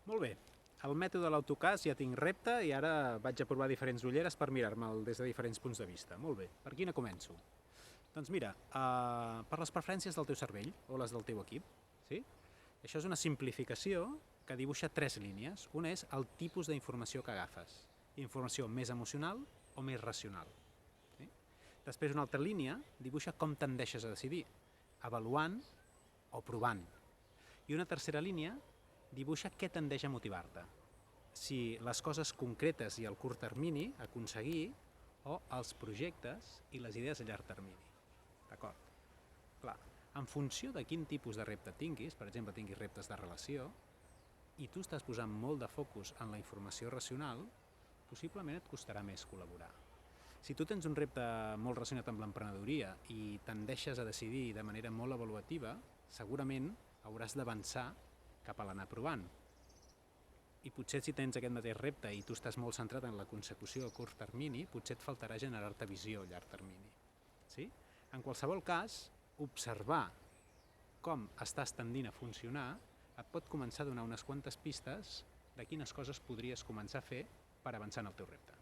Molt bé, el mètode de l'autocast ja tinc repte i ara vaig a provar diferents ulleres per mirar-me'l des de diferents punts de vista. Molt bé, per quina començo? Doncs mira, per les preferències del teu cervell o les del teu equip, sí? Això és una simplificació que dibuixa 3 línies. Una és el tipus d'informació que agafes. Informació més emocional o més racional. Sí? Després una altra línia dibuixa com tendeixes a decidir, avaluant o provant. I una tercera línia dibuixa què tendeix a motivar-te. Si les coses concretes i el curt termini, aconseguir, o els projectes i les idees a llarg termini. D'acord? Clar, en funció de quin tipus de repte tinguis, per exemple, tinguis reptes de relació, i tu estàs posant molt de focus en la informació racional, possiblement et costarà més col·laborar. Si tu tens un repte molt relacionat amb l'emprenedoria i tendeixes a decidir de manera molt avaluativa, segurament hauràs d'avançar cap a l'anar provant. I potser si tens aquest mateix repte i tu estàs molt centrat en la consecució a curt termini, potser et faltarà generar-te visió a llarg termini. Sí? En qualsevol cas, observar com estàs tendint a funcionar et pot començar a donar unes quantes pistes de quines coses podries començar a fer per avançar en el teu repte.